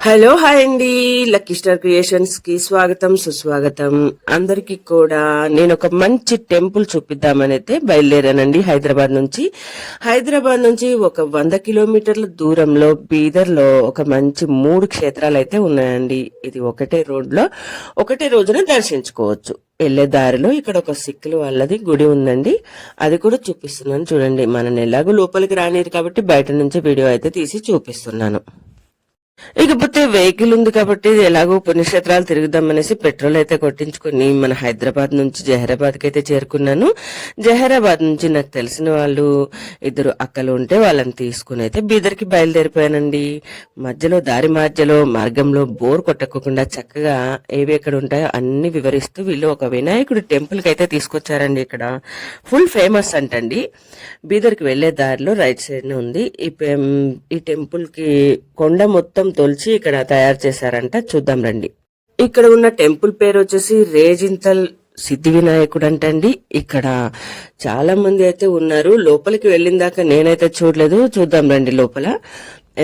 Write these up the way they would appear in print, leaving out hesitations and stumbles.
Hello hi అండి. Lucky star creations కి స్వాగతం సుస్వాగతం. అందరికి కూడా నేను ఒక మంచి టెంపుల్ చూపిద్దామని అయితే బయలుదేరానండి. హైదరాబాద్ నుంచి ఒక 100 కిలోమీటర్ల దూరంలో బీదర్ లో ఒక మంచి 3 క్షేత్రాలు అయితే ఉన్నాయండి. ఇది ఒకటే రోజున దర్శించుకోవచ్చు. వెళ్లే దారిలో ఇక్కడ ఒక సిక్కులు వాళ్ళది గుడి ఉందండి, అది కూడా చూపిస్తున్నాను చూడండి. మనని ఎలాగో లోపలికి రానిది కాబట్టి బయట నుంచి వీడియో అయితే తీసి చూపిస్తున్నాను. ఇకపోతే వెహికల్ ఉంది కాబట్టి ఎలాగో పుణ్యక్షేత్రాలు తిరుగుదాం అనేసి పెట్రోల్ అయితే కొట్టించుకుని మన హైదరాబాద్ నుంచి జహీరాబాద్ కి అయితే చేరుకున్నాను. జహీరాబాద్ నుంచి నాకు తెలిసిన వాళ్ళు 2 అక్కలు ఉంటే వాళ్ళని తీసుకుని అయితే బీదర్ కి బయలుదేరిపోయానండి. దారి మధ్యలో మార్గంలో బోర్ కొట్టకుండా చక్కగా ఏవి ఎక్కడ ఉంటాయో అన్ని వివరిస్తూ వీళ్ళు ఒక వినాయకుడి టెంపుల్ కి అయితే తీసుకొచ్చారండి. ఇక్కడ ఫుల్ ఫేమస్ అంటండి. బీదర్ కి వెళ్లే దారిలో రైట్ సైడ్ ఉంది ఈ టెంపుల్ కి. కొండ మొత్తం తొలిచి ఇక్కడ తయారు చేశారంట, చూద్దాం రండి. ఇక్కడ ఉన్న టెంపుల్ పేరు వచ్చేసి రేజింతల్ సిద్ధి వినాయకుడు అంటండి. ఇక్కడ చాలా మంది అయితే ఉన్నారు. లోపలికి వెళ్ళిన దాకా నేనైతే చూడలేదు, చూద్దాం రండి. లోపల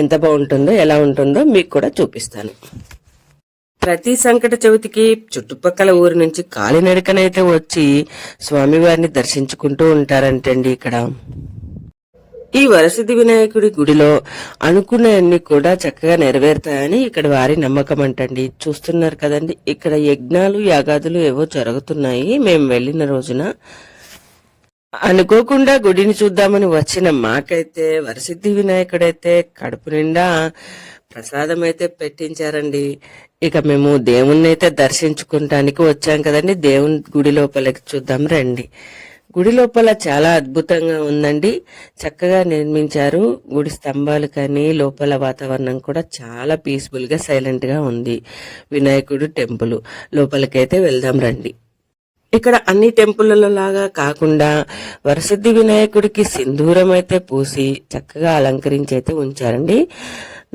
ఎంత బాగుంటుందో ఎలా ఉంటుందో మీకు కూడా చూపిస్తాను. ప్రతి సంకట చవితికి చుట్టుపక్కల ఊరి నుంచి కాలినడకనైతే వచ్చి స్వామివారిని దర్శించుకుంటూ ఉంటారంటండి. ఇక్కడ ఈ వరసిద్ధి వినాయకుడి గుడిలో అనుకున్నవన్నీ కూడా చక్కగా నెరవేరుతాయని ఇక్కడ వారి నమ్మకం అంటండి. చూస్తున్నారు కదండి, ఇక్కడ యజ్ఞాలు యాగాదులు ఏవో జరుగుతున్నాయి. మేము వెళ్లిన రోజున అనుకోకుండా గుడిని చూద్దామని వచ్చిన మాకైతే వరసిద్ధి వినాయకుడైతే కడుపు నిండా ప్రసాదం అయితే పెట్టించారండి. ఇక మేము దేవుణ్ణి అయితే దర్శించుకుంటానికి వచ్చాం కదండి. దేవుని గుడి లోపలికి చూద్దాం రండి. గుడి లోపల చాలా అద్భుతంగా ఉందండి, చక్కగా నిర్మించారు. గుడి స్తంభాలు కానీ లోపల వాతావరణం కూడా చాలా పీస్ఫుల్ గా సైలెంట్ గా ఉంది. వినాయకుడు టెంపుల్ లోపలికైతే వెళ్దాం రండి. ఇక్కడ అన్ని టెంపుల్లలో లాగా కాకుండా వరసిద్ధి వినాయకుడికి సింధూరం అయితే పూసి చక్కగా అలంకరించి అయితే ఉంచారండి.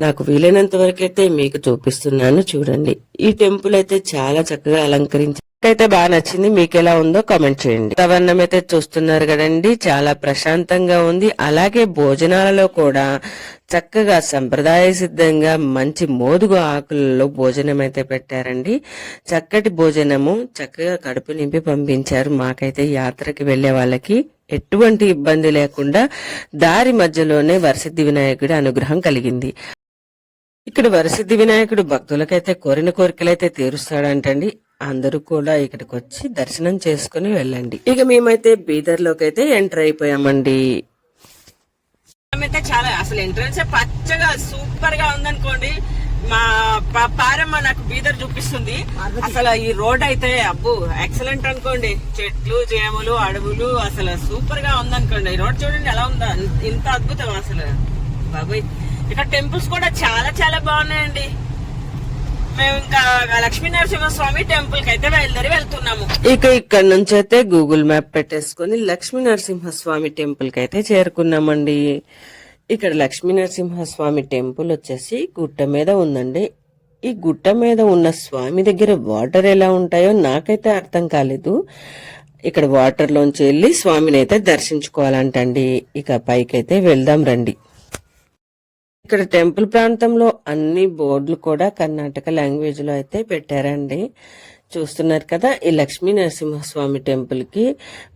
నాకు వీలైనంత వరకు అయితే మీకు చూపిస్తున్నాను చూడండి. ఈ టెంపుల్ అయితే చాలా చక్కగా అలంకరించి అయితే బాగా నచ్చింది. మీకు ఎలా ఉందో కామెంట్ చేయండి. వాతావరణం అయితే చూస్తున్నారు కదండి, చాలా ప్రశాంతంగా ఉంది. అలాగే భోజనాలలో కూడా చక్కగా సంప్రదాయ సిద్ధంగా మంచి మోదుగు ఆకులలో భోజనం అయితే పెట్టారండి. చక్కటి భోజనము, చక్కగా కడుపు నింపి పంపించారు. మాకైతే యాత్రకి వెళ్లే వాళ్ళకి ఎటువంటి ఇబ్బంది లేకుండా దారి మధ్యలోనే వరసిద్ధి వినాయకుడి అనుగ్రహం కలిగింది. ఇక్కడ వరసిద్ధి వినాయకుడు భక్తులకైతే కోరిన కోరికలైతే తీరుస్తాడంటండి. అందరూ కూడా ఇక్కడికి వచ్చి దర్శనం చేసుకుని వెళ్ళండి. ఇక మేమైతే బీదర్ లోకి అయితే ఎంటర్ అయిపోయామండి. చాలా అసలు ఎంట్రన్స్ పచ్చగా సూపర్ గా ఉందనుకోండి. మా పారమ్మ నాకు బీదర్ చూపిస్తుంది. అసలు ఈ రోడ్ అయితే అబ్బు ఎక్సలెంట్ అనుకోండి. చెట్లు చేమలు అడవులు అసలు సూపర్ గా ఉందనుకోండి. ఈ రోడ్ చూడండి ఎలా ఉందా, ఇంత అద్భుతం అసలు బాబాయ్. ఇక్కడ టెంపుల్స్ కూడా చాలా చాలా బాగున్నాయండి. మేము ఇంకా లక్ష్మీ నరసింహస్వామి టెంపుల్ కి అయితే వెళ్తున్నాము. ఇక ఇక్కడ నుంచి అయితే గూగుల్ మ్యాప్ పెట్టేసుకుని లక్ష్మీ నరసింహస్వామి టెంపుల్ కి అయితే చేరుకున్నామండి. ఇక్కడ లక్ష్మీ నరసింహస్వామి టెంపుల్ వచ్చేసి గుట్ట మీద ఉందండి. ఈ గుట్ట మీద ఉన్న స్వామి దగ్గర వాటర్ ఎలా ఉంటాయో నాకైతే అర్థం కాలేదు. ఇక్కడ వాటర్ లోంచి వెళ్లి స్వామిని అయితే దర్శించుకోవాలంటండి. ఇక పైకైతే వెళ్దాం రండి. ఇక్కడ టెంపుల్ ప్రాంతంలో అన్ని బోర్డులు కూడా కర్ణాటక లాంగ్వేజ్ లో అయితే పెట్టారండి. చూస్తున్నారు కదా, ఈ లక్ష్మీ నరసింహస్వామి టెంపుల్ కి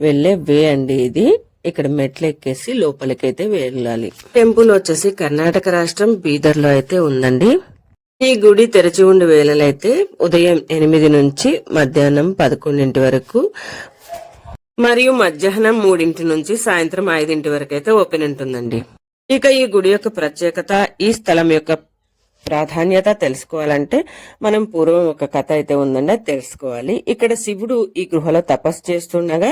వెళ్లే వే అండి ఇది. ఇక్కడ మెట్లు ఎక్కేసి లోపలికైతే వెళ్ళాలి. టెంపుల్ వచ్చేసి కర్ణాటక రాష్ట్రం బీదర్ లో అయితే ఉందండి. ఈ గుడి తెరిచి ఉండే వేళలైతే ఉదయం 8 నుంచి మధ్యాహ్నం 11 వరకు మరియు మధ్యాహ్నం 3 నుంచి సాయంత్రం 5 వరకు అయితే ఓపెన్ ఉంటుందండి. ఇక ఈ గుడి యొక్క ప్రత్యేకత, ఈ స్థలం యొక్క ప్రాధాన్యత తెలుసుకోవాలంటే మనం పూర్వం ఒక కథ అయితే ఉందండి, అది తెలుసుకోవాలి. ఇక్కడ శివుడు ఈ గృహలో తపస్సు చేస్తుండగా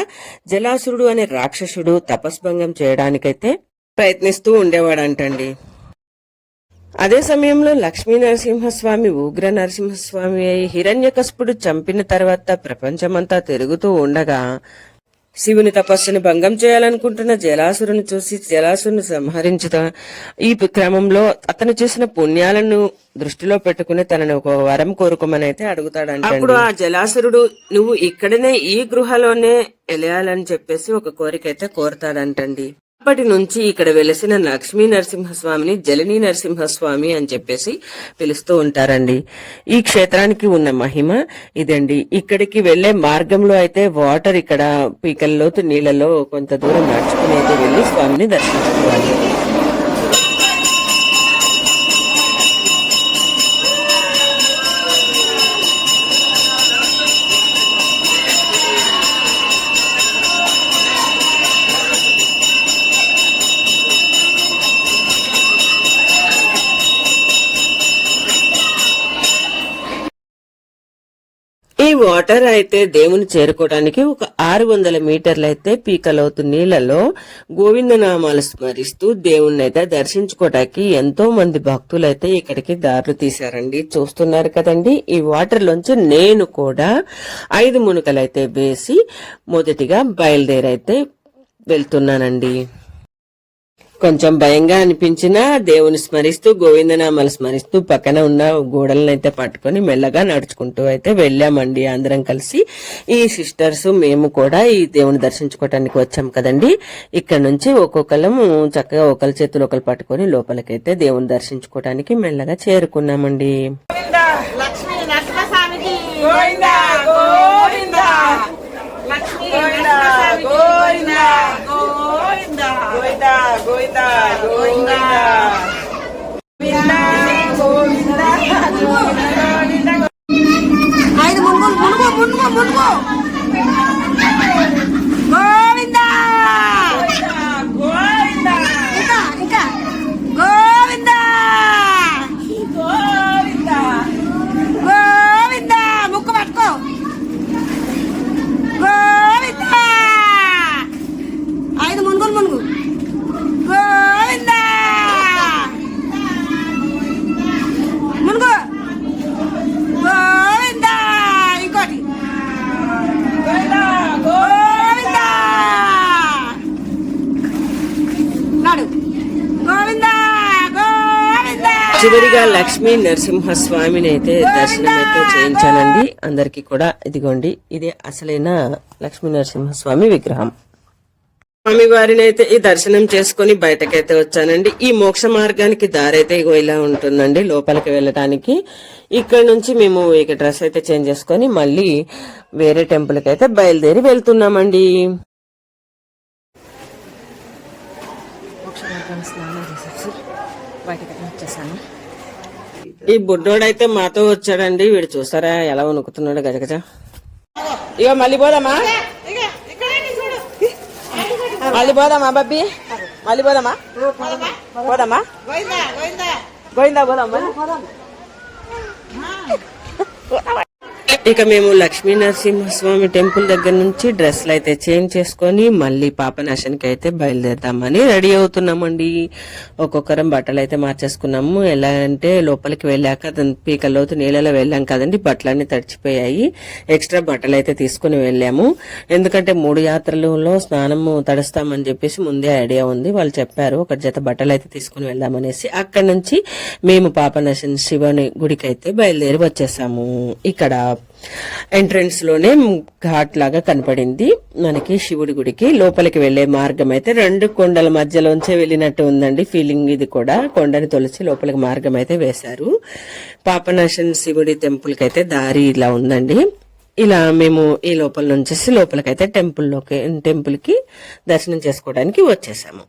జలాసురుడు అనే రాక్షసుడు తపస్భంగం చేయడానికైతే ప్రయత్నిస్తూ ఉండేవాడంటండి. అదే సమయంలో లక్ష్మీ నరసింహస్వామి ఉగ్ర నరసింహస్వామి అయి హిరణ్యకశిపుడు చంపిన తర్వాత ప్రపంచమంతా తిరుగుతూ ఉండగా శివుని తపస్సుని భంగం చేయాలనుకుంటున్న జలాసురుని చూసి జలాసురుని సంహరించుతా ఈ క్రమంలో అతను చేసిన పుణ్యాలను దృష్టిలో పెట్టుకుని తనని ఒక వరం కోరుకోమని అయితే అడుగుతాడంట. అప్పుడు ఆ జలాసురుడు నువ్వు ఇక్కడనే ఈ గృహలోనే వెలయాలని చెప్పేసి ఒక కోరిక అయితే కోరుతాడంటండి. అప్పటి నుంచి ఇక్కడ వెలిసిన లక్ష్మీ నరసింహస్వామిని జలనీ నరసింహస్వామి అని చెప్పేసి పిలుస్తూ ఉంటారండి. ఈ క్షేత్రానికి ఉన్న మహిమ ఇదండి. ఇక్కడికి వెళ్లే మార్గంలో అయితే వాటర్ ఇక్కడ పీకల్లోతు నీళ్లలో కొంత దూరం నడుచుకుని అయితే వెళ్లి స్వామిని దర్శించుకోవాలి. ఈ వాటర్ అయితే దేవుని చేరుకోవడానికి ఒక 600 మీటర్లు అయితే పీకలోతు నీళ్లలో గోవిందనామాలు స్మరిస్తూ దేవుణ్ణి అయితే దర్శించుకోవడానికి ఎంతో మంది భక్తులు అయితే ఇక్కడికి దారులు తీశారండి. చూస్తున్నారు కదండి. ఈ వాటర్ లోంచి నేను కూడా 5 మునుకలైతే వేసి మొదటిగా బయలుదేరైతే వెళ్తున్నానండి. కొంచెం భయంగా అనిపించినా దేవుని స్మరిస్తూ గోవిందనామాలు స్మరిస్తూ పక్కన ఉన్న గోడలను అయితే పట్టుకొని మెల్లగా నడుచుకుంటూ అయితే వెళ్ళామండి. అందరం కలిసి ఈ సిస్టర్స్ మేము కూడా ఈ దేవుని దర్శించుకోవటానికి వచ్చాం కదండి. ఇక్కడ నుంచి ఒక్కొక్కళ్ళం చక్కగా ఒకరి చేతులు ఒకరు పట్టుకొని లోపలికైతే దేవుని దర్శించుకోవటానికి మెల్లగా చేరుకున్నామండి. ఐదు మునుగు మునుగు మునుగు మునుగు గోవిందా గోవిందా ఇంకా ఇంకా గోవిందా గోవిందా గోవిందా ముక్కు పట్టుకో గోవిందా ఐదు మునుగులు మునుగు గోవిందా మునుగు గోవిందా ఇంకోటి గోవిందా నాడు గోవిందా గోవిందా. చివరిగా లక్ష్మీ నరసింహస్వామిని అయితే దర్శనం అయితే చేయించానండి అందరికి కూడా. ఇదిగోండి, ఇదే అసలైన లక్ష్మీ నరసింహస్వామి విగ్రహం. స్వామి వారిని అయితే ఈ దర్శనం చేసుకుని బయటకైతే వచ్చానండి. ఈ మోక్ష మార్గానికి దారి అయితే ఇగో ఇలా ఉంటుందండి లోపలికి వెళ్ళడానికి. ఇక్కడ నుంచి మేము ఇక డ్రెస్ అయితే చేంజ్ చేసుకుని మళ్ళీ వేరే టెంపుల్ కి అయితే బయలుదేరి వెళ్తున్నామండి. ఈ బుడ్డోడైతే మాతో వచ్చాడండి. వీడు చూసారా ఎలా వణుకుతున్నాడు గజగజ. ఇక మళ్ళీ పోదామా మళ్ళీ పోదామా బబ్బీ మళ్ళీ పోదామా పోదామా గోవిందా పోదామా. ఇక మేము లక్ష్మీ నరసింహస్వామి టెంపుల్ దగ్గర నుంచి డ్రెస్లు అయితే చేంజ్ చేసుకుని మళ్ళీ పాపనాశనకి అయితే బయలుదేరుతామని రెడీ అవుతున్నామండి. ఒక్కొక్కరం బట్టలు అయితే మార్చేసుకున్నాము. ఎలా అంటే లోపలికి వెళ్ళాక పీకల్లోతు నీళ్ళలో వెళ్ళాం కదండి, బట్టలన్నీ తడిచిపోయాయి. ఎక్స్ట్రా బట్టలు అయితే తీసుకుని వెళ్ళాము. ఎందుకంటే 3 యాత్రలలో స్నానము తడుస్తామని చెప్పేసి ముందే ఐడియా ఉంది. వాళ్ళు చెప్పారు ఒక జత బట్టలు అయితే తీసుకుని వెళ్దామనేసి. అక్కడ నుంచి మేము పాపనాశన శివుని గుడికి అయితే బయలుదేరి వచ్చేసాము. ఇక్కడ ఎంట్రన్స్ లోనే ఘాట్ లాగా కనపడింది మనకి శివుడి గుడికి. లోపలికి వెళ్లే మార్గం అయితే 2 కొండల మధ్యలోంచే వెళ్ళినట్టు ఉందండి ఫీలింగ్. ఇది కూడా కొండని తొలిచి లోపలికి మార్గం అయితే వేశారు. పాపనాశన శివుడి టెంపుల్ కి అయితే దారి ఇలా ఉందండి. ఇలా మేము ఈ లోపల నుంచి లోపలికైతే టెంపుల్ కి దర్శనం చేసుకోవడానికి వచ్చేసాము.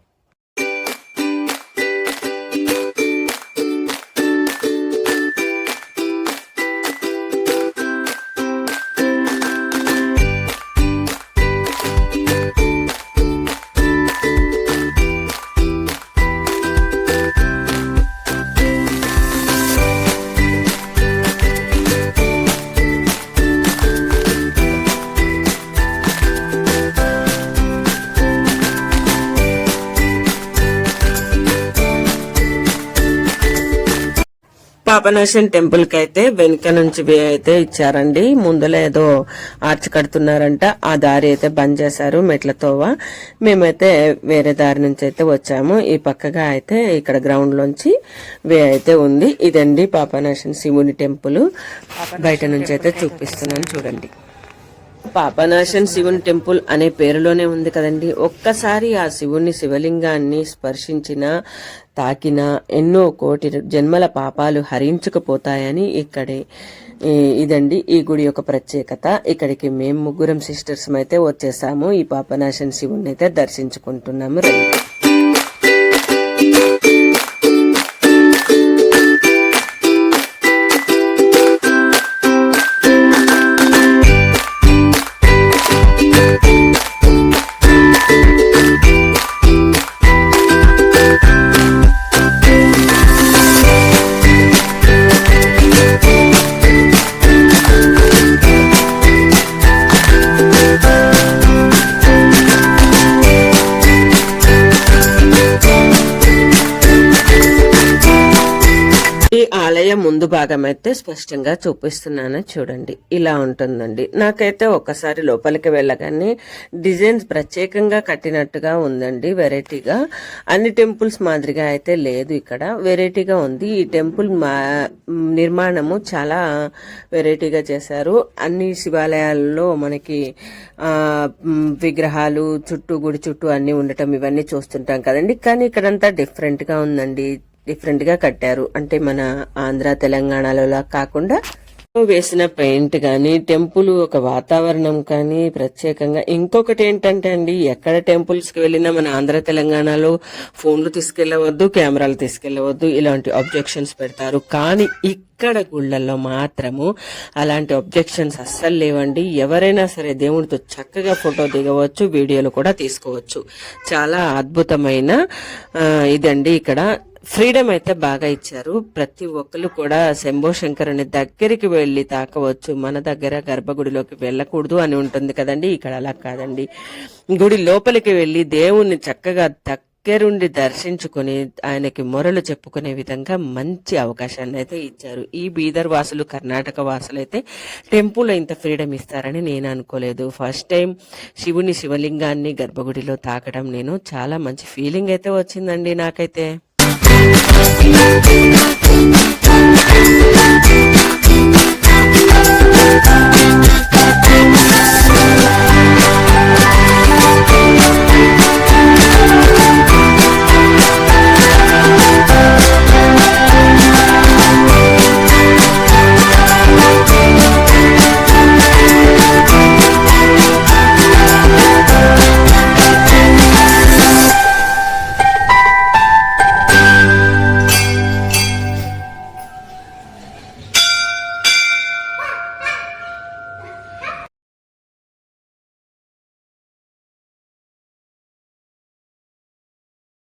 పాపనాశన్ టెంపుల్ కి అయితే వెనుక నుంచి అయితే ఇచ్చారండి. ముందులో ఏదో ఆర్చ్ కడుతున్నారంట, ఆ దారి అయితే బంద్ చేశారు మెట్లతోవ. మేమైతే వేరే దారి నుంచి అయితే వచ్చాము. ఈ పక్కగా అయితే ఇక్కడ గ్రౌండ్ లోంచి వే అయితే ఉంది. ఇదండి పాపనాశన్ శివుని టెంపుల్. బయట నుంచి అయితే చూపిస్తున్నాను చూడండి. పాపనాశన్ శివుని టెంపుల్ అనే పేరులోనే ఉంది కదండి. ఒక్కసారి ఆ శివుని శివలింగాన్ని స్పర్శించిన తాకిన ఎన్నో కోటి జన్మల పాపాలు హరించుకుపోతాయని ఇక్కడే ఇదండి ఈ గుడి యొక్క ప్రత్యేకత. ఇక్కడికి మేము ముగ్గురం సిస్టర్స్ అయితే వచ్చేసాము. ఈ పాపనాశన్ శివుని అయితే దర్శించుకుంటున్నాము. రండి. ఈ ఆలయం ముందు భాగం అయితే స్పష్టంగా చూపిస్తున్నాను చూడండి. ఇలా ఉంటుందండి. నాకైతే ఒక్కసారి లోపలికి వెళ్ళగానే డిజైన్స్ ప్రత్యేకంగా కట్టినట్టుగా ఉందండి. వెరైటీగా అన్ని టెంపుల్స్ మాదిరిగా అయితే లేదు, ఇక్కడ వెరైటీగా ఉంది. ఈ టెంపుల్ నిర్మాణము చాలా వెరైటీగా చేశారు. అన్ని శివాలయాల్లో మనకి విగ్రహాలు చుట్టూ గుడి చుట్టూ అన్ని ఉండటం ఇవన్నీ చూస్తుంటాం కదండి. కానీ ఇక్కడంతా డిఫరెంట్ గా ఉందండి. డిఫరెంట్ గా కట్టారు. అంటే మన ఆంధ్ర తెలంగాణలో కాకుండా వేసిన పెయింట్ గాని టెంపుల్ ఒక వాతావరణం కానీ ప్రత్యేకంగా. ఇంకొకటి ఏంటంటే అండి, ఎక్కడ టెంపుల్స్ కి వెళ్ళినా మన ఆంధ్ర తెలంగాణలో ఫోన్లు తీసుకెళ్లవద్దు, కెమెరాలు తీసుకెళ్లవద్దు, ఇలాంటి అబ్జెక్షన్స్ పెడతారు. కానీ ఇక్కడ గుళ్ళల్లో మాత్రము అలాంటి అబ్జెక్షన్స్ అస్సలు లేవండి. ఎవరైనా సరే దేవుడితో చక్కగా ఫోటో దిగవచ్చు, వీడియోలు కూడా తీసుకోవచ్చు. చాలా అద్భుతమైన ఇదండి. ఇక్కడ ఫ్రీడమ్ అయితే బాగా ఇచ్చారు. ప్రతి ఒక్కరు కూడా శంభో శంకరుని దగ్గరికి వెళ్లి తాకవచ్చు. మన దగ్గర గర్భగుడిలోకి వెళ్ళకూడదు అని ఉంటుంది కదండి. ఇక్కడ అలా కాదండి. గుడి లోపలికి వెళ్లి దేవుణ్ణి చక్కగా దగ్గరుండి దర్శించుకుని ఆయనకి మొరలు చెప్పుకునే విధంగా మంచి అవకాశాన్ని అయితే ఇచ్చారు. ఈ బీదర్ వాసులు, కర్ణాటక వాసులు అయితే టెంపుల్ ఇంత ఫ్రీడమ్ ఇస్తారని నేను అనుకోలేదు. ఫస్ట్ టైం శివుని శివలింగాన్ని గర్భగుడిలో తాకడం నేను చాలా మంచి ఫీలింగ్ అయితే వచ్చిందండి నాకైతే.